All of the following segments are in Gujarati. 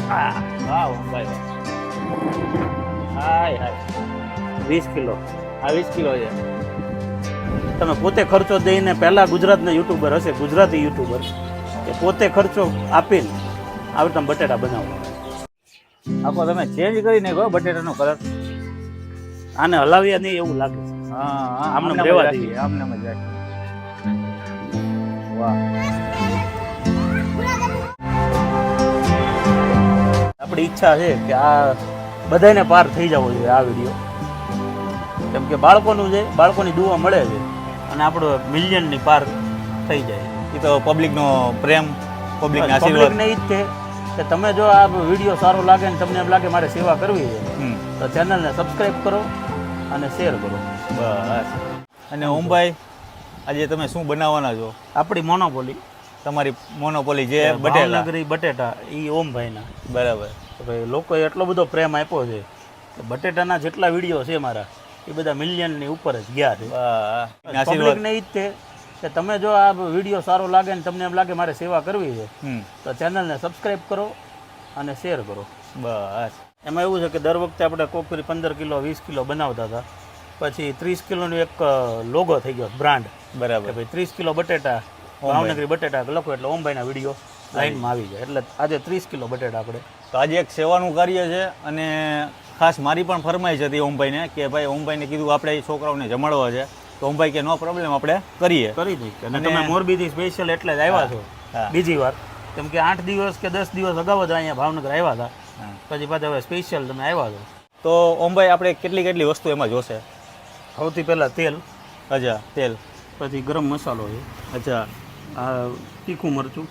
વાહ ભાઈ હાય હાય 20 કિલો. આ 20 કિલો છે. તમે પોતે ખર્ચો દઈને પહેલા ગુજરાતના યુટ્યુબર હશે, ગુજરાતી યુટ્યુબર કે પોતે ખર્ચો આપીને આવી તમે બટેટા બનાવો. આખો તમે ચેન્જ કરી નાખો બટેટાનો કલર. આને હલાવ્યા નહીં એવું લાગે છે. હા આમને આમને રહેવા દઈએ આમને જ રાખીએ. વાહ આપણી ઈચ્છા છે કે આ બધાને પાર થઈ જવો જોઈએ આ વિડીયો, કેમ કે બાળકોનું છે, બાળકોની દુઆ મળે છે અને આપણો મિલિયનની પાર થઈ જાય. એ તો પબ્લિકનો પ્રેમ, પબ્લિકના આશીર્વાદ. પબ્લિકને ઈ જ છે કે તમે જો આ વિડીયો સારો લાગે ને તમને એમ લાગે મારે સેવા કરવી છે તો ચેનલને સબસ્ક્રાઈબ કરો અને શેર કરો. બસ. અને ઓમભાઈ આજે તમે શું બનાવવાના છો? આપણી મોનોપોલી, તમારી મોનોપોલી જે બટેટા. ભાવનગરી બટેટા એ ઓમભાઈના. બરાબર. તો ભાઈ લોકોએ એટલો બધો પ્રેમ આપ્યો છે કે બટેટાના જેટલા વિડીયો છે મારા એ બધા મિલિયનની ઉપર જ ગયા છે. પબ્લિકને ઈ જ છે કે તમે જો આ વિડીયો સારો લાગે ને તમને એમ લાગે મારે સેવા કરવી છે તો ચેનલને સબસ્ક્રાઈબ કરો અને શેર કરો. બસ. એમાં એવું છે કે દર વખતે આપણે કોકરી 15 કિલો 20 કિલો બનાવતા હતા, પછી 30 કિલોનું એક લોગો થઈ ગયો, બ્રાન્ડ. બરાબર. ભાઈ 30 કિલો બટેટા ભાવનગરી બટેટા લખો એટલે ઓમભાઈના વિડીયો લાઈનમાં આવી જાય. એટલે આજે 30 કિલો બટેટા આપણે. તો આજે એક સેવાનું કાર્ય છે અને ખાસ મારી પણ ફરમાઈશ હતી ઓમભાઈને કે ભાઈ ઓમભાઈને કીધું આપણે એ છોકરાઓને જમાડવા છે તો ઓમભાઈ કે નો પ્રોબ્લેમ આપણે કરી દઈએ. અને તમે મોરબીથી સ્પેશિયલ એટલે જ આવ્યા છો બીજી વાર, કેમ કે 8 દિવસ કે 10 દિવસ અગાઉ જ અહીંયા ભાવનગર આવ્યા હતા, પછી પાછા હવે સ્પેશિયલ તમે આવ્યા છો. તો ઓમભાઈ આપણે કેટલી વસ્તુ એમાં જોશે? સૌથી પહેલાં તેલ. અચ્છા, તેલ. પછી ગરમ મસાલો છે. અચ્છા. આ તીખું મરચું,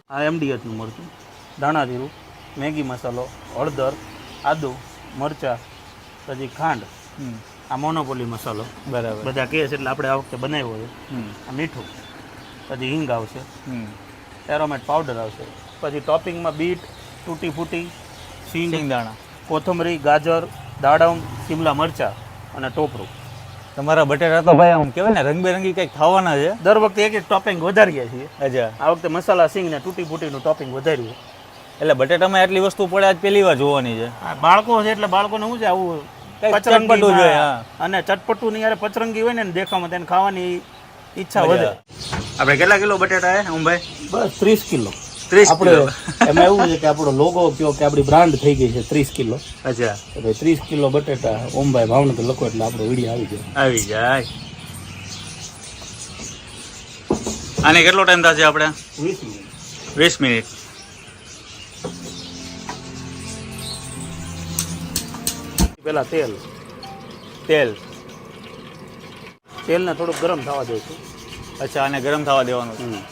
આ MDHનું મરચું, ધાણા જીરું, મેગી મસાલો, હળદર, આદુ, મરચાં, પછી ખાંડ, આ મોનોપોલી મસાલો. બરાબર. બધા કહે છે એટલે આપણે આ વખતે બનાવ્યો છે. આ મીઠું, પછી હિંગ આવશે, એરોમેટ પાવડર આવશે, પછી ટોપિંગમાં બીટ, તૂટી ફૂટી, સિંગદાણા, કોથમરી, ગાજર, દાડમ, શિમલા મરચાં અને ટોપરું. તમારા બટેટા તો ભાઈ આમ કહેવાય ને રંગબેરંગી કંઈક ખાવાના છે. દર વખતે એક ટોપિંગ વધારીએ છીએ. અચ્છા. આ વખતે મસાલા સિંગ ને તૂટી ફૂટીનું ટોપિંગ વધાર્યું. એટલે બટેટામાં એટલી વસ્તુ પડે આજ પહેલી વાર જોવાની છે. બાળકો છે એટલે બાળકોને શું છે આવું ચટપટું જોઈએ. અને ચટપટું ની યાર પચરંગી હોય ને દેખામાં તેને ખાવાની ઈચ્છા વધે. આપણે કેટલા કિલો બટેટા હે ઓમભાઈ? બસ 30 કિલો. 30 કિલો. એમાં એવું છે કે આપણો લોગો કયો કે આપણી બ્રાન્ડ થઈ ગઈ છે 30 કિલો. અચ્છા. એટલે 30 કિલો બટેટા ઓમભાઈ ભાવનગર લખો એટલે આપણો વિડીયો આવી જાય. આને કેટલો ટાઈમ થશે આપણે? 20 મિનિટ. 20 મિનિટ. પેલા તેલને થોડુંક ગરમ થવા દઈશું. અચ્છા, આને ગરમ થવા દેવાનું.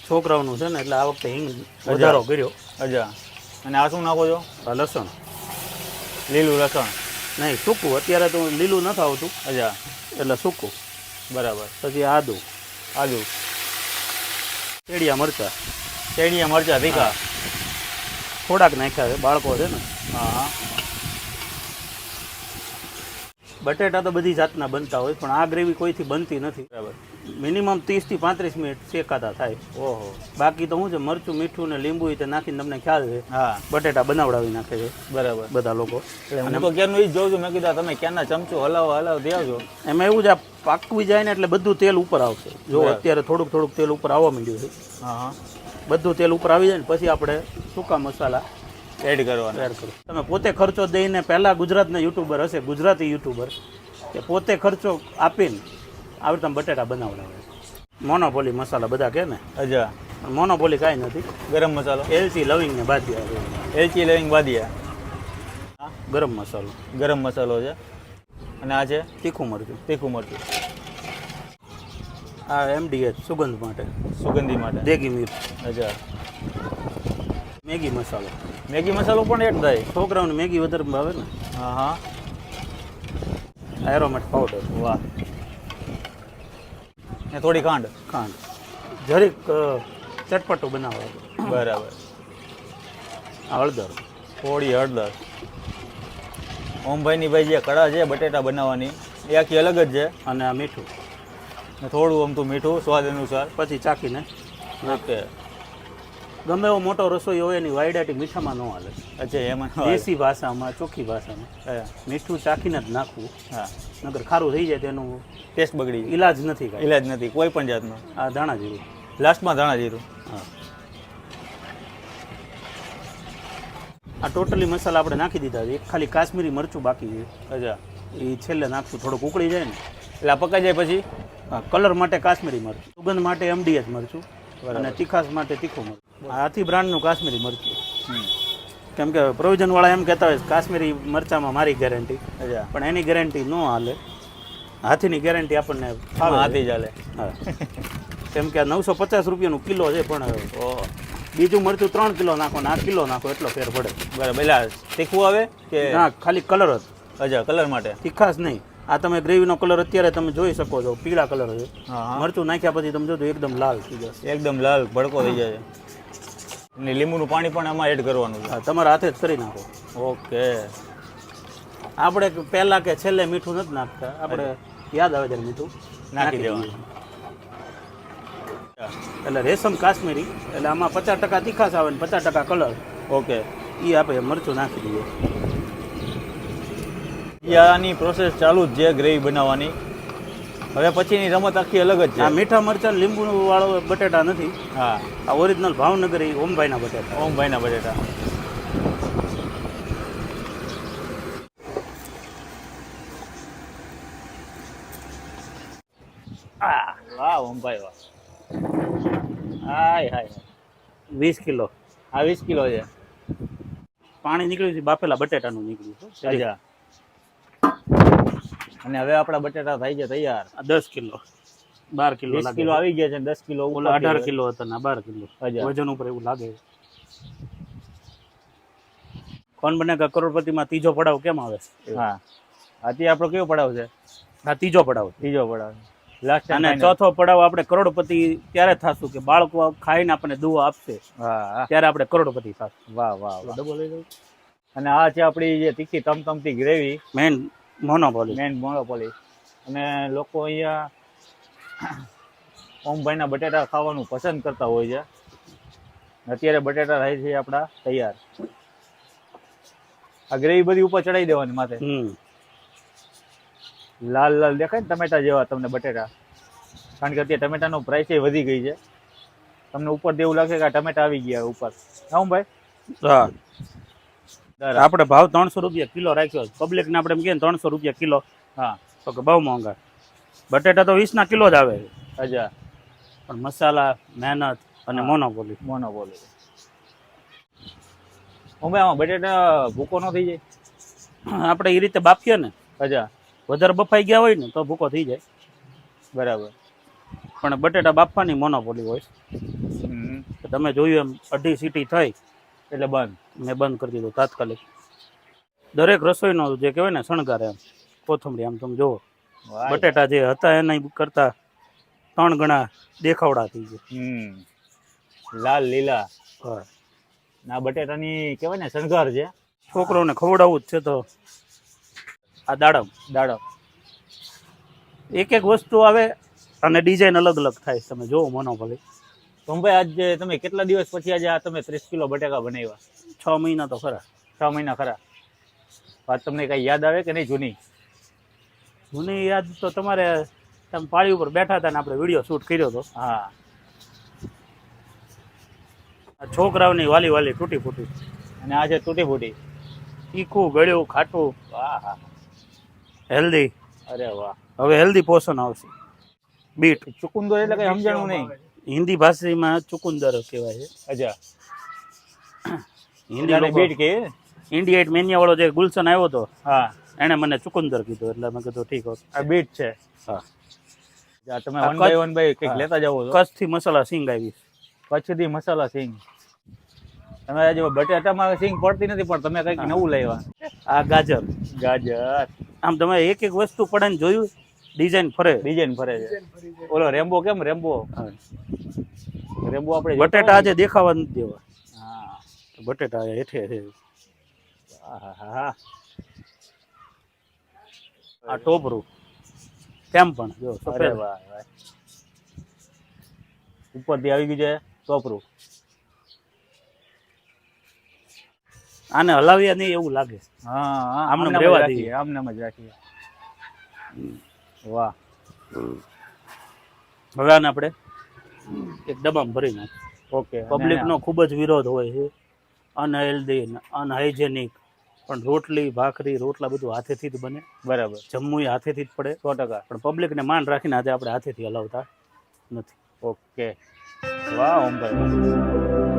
છોકરાઓનું છે ને એટલે આ વખતે હિંગ વધારો કર્યો. અચ્છા. અને આ શું નાખો છો? આ લસણ, લીલું લસણ. નહીં સૂકું, અત્યારે તો લીલું નથી આવતું. અચ્છા. એટલે સૂકું. બરાબર. પછી આદુ, શેડિયા મરચાં. મરચાં તીખા થોડાક નાખ્યા છે, બાળકો છે ને. હા. બટેટા તો બધી જાતના બનતા હોય પણ આ ગ્રેવી કોઈથી બનતી નથી. બરાબર. મિનિમમ 30 થી 35 મિનિટ શેકાતા થાય. ઓહો. બાકી તો શું છે મરચું મીઠું ને લીંબુ તે નાખીને તમને ખ્યાલ છે. હા. બટેટા બનાવડાવી નાખે છે. બરાબર. બધા લોકો. હું તો ક્યારનું એ જ જોઉં છું. મેં કીધું તમે ક્યારના ચમચો હલાવો દેવજો. એમાં એવું છે આ પાકવી જાય ને એટલે બધું તેલ ઉપર આવશે. જો અત્યારે થોડુંક તેલ ઉપર આવવા માંડ્યું છે. હા. બધું તેલ ઉપર આવી જાય ને પછી આપણે સૂકા મસાલા એડ કરવાના. તમે પોતે ખર્ચો દઈને પહેલા ગુજરાતના યુટ્યુબર હશે, ગુજરાતી યુટ્યુબર કે પોતે ખર્ચો આપીને આવી તમે બટેટા બનાવડાવે. મોનોપોલી મસાલા બધા કહે ને. અચ્છા. મોનોપોલી કાંઈ નથી. ગરમ મસાલો, એલચી લવિંગ ને બાદિયા. એલચી લવિંગ બાદિયા. ગરમ મસાલો. ગરમ મસાલો છે. અને આ છે તીખું મરચું. આ MDH સુગંધ માટે, સુગંધી માટે. દેગી મિર્ચ. અચ્છા. મેગી મસાલો. મેગી મસાલો પણ એડ થાય. છોકરાઓને મેગી વધારે ભાવે ને. હા. એરોમેટ પાવડર. વાહ. ને થોડી ખાંડ. જરીક ચટપટું બનાવવા. બરાબર. હળદર. થોડી હળદર. ઓમભાઈની ભાઈ જે કળા છે બટેટા બનાવવાની એ આખી અલગ જ છે. અને આ મીઠું ને થોડું આમ તો મીઠું સ્વાદ અનુસાર. પછી ચાખીને ઓકે. ગમે એવો મોટો રસોઈ હોય એની વાયડાટી મીઠામાં ન હાલે. અચ્છા એમાં દેશી ભાષામાં, ચોખ્ખી ભાષામાં મીઠું ચાખીને જ નાખવું. હા, નકર ખારું થઈ જાય તેનું ટેસ્ટ બગડી જાય. ઈલાજ નથી કાંઈ. ઈલાજ નથી કોઈ પણ જાતનો. આ ધાણા જીરું. લાસ્ટમાં ધાણા જીરું. હા, આ ટોટલી મસાલા આપણે નાખી દીધા છે. એક ખાલી કાશ્મીરી મરચું બાકી છે. અચ્છા, એ છેલ્લે નાખશું, થોડુંક ઉકળી જાય ને એટલે આ પકાઈ જાય પછી. હા, કલર માટે કાશ્મીરી મરચું, સુગંધ માટે MDH મરચું અને તીખાસ માટે તીખું મરચું. હાથી બ્રાન્ડનું કાશ્મીરી મરચું. કેમ કે પ્રોવિઝનવાળા એમ કહેતા હોય કાશ્મીરી મરચામાં મારી ગેરંટી. અચ્છા, પણ એની ગેરંટી ન હાલે. હાથીની ગેરંટી આપણને હા હાથી ચાલે. હા, કેમ કે 950 રૂપિયાનું કિલો છે, પણ ઓહ, બીજું મરચું 3 કિલો નાખો ને આ કિલો નાખો એટલો ફેર પડે. બરાબર. એટલે તીખું આવે કે ના, ખાલી કલર જ. અચ્છા, કલર માટે. તીખાસ નહીં. આ તમે ગ્રેવીનો કલર અત્યારે તમે જોઈ શકો છો, પીળા કલર છે. હા હા, મરચું નાખ્યા પછી તમે જોજો એકદમ લાલ થઈ જશે. એકદમ લાલ ભડકો થઈ જાય. અને લીંબુનું પાણી પણ આમાં એડ કરવાનું છે. હા, તમારા હાથે જ કરી નાખો. ઓકે. આપણે પહેલા કે છેલ્લે મીઠું નથી નાખતા, આપણે યાદ આવે ત્યારે મીઠું નાખી દેવાનું. એટલે રેશમ કાશ્મીરી, એટલે આમાં 50% તીખાસ આવે ને 50% કલર. ઓકે. એ આપણે મરચું નાખી દઈએ. આની પ્રોસેસ ચાલુ જ છે ગ્રેવી બનાવવાની. હવે પછીની રમત આખી અલગ જ છે. આ મીઠા મરચાં લીંબુ વાળો બટેટા નથી. હા, આ ઓરિજિનલ ભાવનગરી ઓમભાઈના બટેટા. ઓમભાઈના બટેટા. વાહ ઓમભાઈ વાહ. હાય હાય. 20 કિલો. આ 20 કિલો છે. પાણી નીકળ્યું છે, બાફેલા બટેટાનું નીકળ્યું છે. અચ્છા. અને હવે આપણા બટેટા થઈ ગયા તૈયાર. આ 10 કિલો 12 કિલો 20 કિલો આવી ગયા છે, 10 કિલો ઓલા 18 કિલો હતા ને 12 કિલો. અચ્છા. વજન ઉપર એવું લાગે. કોણ બનેગા કરોડપતિમાં ત્રીજો પડાવ કેમ આવે? હા, અત્યારે આપણો કેવો પડાવ છે? આ ત્રીજો પડાવ. ત્રીજો પડાવ. લાસ્ટ અને ચોથો પડાવ આપણે કરોડપતિ ત્યારે થશું કે બાળકો ખાઈને આપણને દુઆ આપશે. હા, ત્યારે આપણે કરોડપતિ થશું. વાહ વાહ વાહ. અને આ છે આપણી જે તીખી તમતમતી gravy, men monopoly. Men monopoly. અને લોકો અહીંયા ઓમભાઈના બટેટા ખાવાનું પસંદ કરતા હોય છે. અત્યારે બટેટા થાય છે આપણા તૈયાર. આ ગ્રેવી બધી ઉપર ચડાવી દેવાની માથે. લાલ લાલ દેખાય ને ટમેટા જેવા તમને બટેટા. કારણ કે અત્યારે ટમેટાનો પ્રાઇસ વધી ગઈ છે. તમને ઉપર દેવું લાગે કે આ ટમેટા આવી ગયા ઉપર. હા ભાઈ. હા, આપણે ભાવ 300 રૂપિયા કિલો રાખ્યો. પબ્લિકને આપણે એમ કહીએ 300 રૂપિયા કિલો. હા, તો કે બહુ મોંઘા. બટેટા તો 20 ના કિલો જ આવે. અચ્છા. પણ મસાલા, મહેનત અને મોનોપોલી. મોનોપોલી. ભાઈ આમાં બટેટા ભૂકો ન થઈ જાય? આપણે એ રીતે બાફીએ ને. અચ્છા. વધારે બફાઈ ગયા હોય ને તો ભૂકો થઈ જાય. બરાબર. પણ બટેટા બાફવાની મોનોપોલી હોય. તમે જોયું એમ 2.5 સીટી થઈ એટલે બંધ. મેં બંધ કરી દીધું તાત્કાલિક. દરેક રસોઈનો જે કહેવાય ને શણગાર એમ કોથમરી આમ તમે જુઓ બટેટા જે હતા એના કરતા 3 ગણા દેખાવડા થઈ ગયા. લાલ લીલા. હા, ના બટેટાની કહેવાય ને શણગાર છે. છોકરોને ખવડાવવું જ છે તો આ દાડમ. દાડમ. એક એક વસ્તુ આવે અને ડિઝાઇન અલગ અલગ થાય. તમે જોવો મોનોપોલી. તો ભાઈ આજે તમે કેટલા દિવસ પછી આજે આ તમે 30 કિલો બટેકા બનાવ્યા? 6 મહિના તો ખરા. 6 મહિના ખરા. વાત તમને કઈ યાદ આવે કે નહીં જૂની? જૂની યાદ તો તમારે તમે પાળી ઉપર બેઠા હતા ને આપણે વિડીયો શૂટ કર્યો હતો. હા, છોકરાઓની વાલી વાલી તૂટી ફૂટી. અને આ છે તૂટી ફૂટી. તીખું, ગળ્યું, ખાટું. વાહ હા, હેલ્ધી. અરે વાહ. હવે હેલ્ધી પોષણ આવશે. બીટ. ચુકુંદર એટલે કઈ સમજાણું નહીં. હિન્દી ભાષામાં ચુકુંદર કહેવાય છે. અચ્છા. હિન્દી બીટ કે ઇન્ડિયા મેનિયા વાળો જે ગુલશન આવ્યો હતો, હા, એને મને ચુકુંદર કીધું એટલે મેં કીધું ઠીક છે. આ બીટ છે. હા, તમે વન બાય કંઈક લેતા જાવ છો. કચ્છથી મસાલા સિંગ આવી. કચ્છથી મસાલા સિંગ. તમે આજે બટેટામાં સિંગ પડતી નથી પણ તમે કંઈક નવું લાવ્યા. આ ગાજર. ગાજર. આમ તમે એક એક વસ્તુ પડે ને જોયું ડિઝાઇન ફરે. ડિઝાઇન ફરે છે. ઓલો રેમ્બો કેમ રેમ્બો? રેમ્બો આપણે બટેટા આજે દેખાવા નથી દેવા. હા, બટેટા હેઠે છે. હા, આ ટોપરું તેમ પણ જો અરે વાહ વાહ. ઉપરથી આવી ગયું છે ટોપરું. આને હલાવ્યા નહીં એવું લાગે. હા આમને આમને રહેવા રાખીએ, દઈએ. આમને જ રાખીએ. વાહ. હવે આને આપણે એક ડબ્બામાં ભરી નાખીએ. ઓકે. પબ્લિકનો ખૂબ જ વિરોધ હોય છે, અનહેલ્ધી અનહાઇજેનિક, પણ રોટલી ભાખરી રોટલા બધું હાથેથી જ બને. બરાબર. જમવું હાથેથી જ પડે 100%. પણ પબ્લિકને માન રાખીને આજે આપણે હાથેથી હલાવતા નથી. ઓકે. વાહ ઓમભાઈ.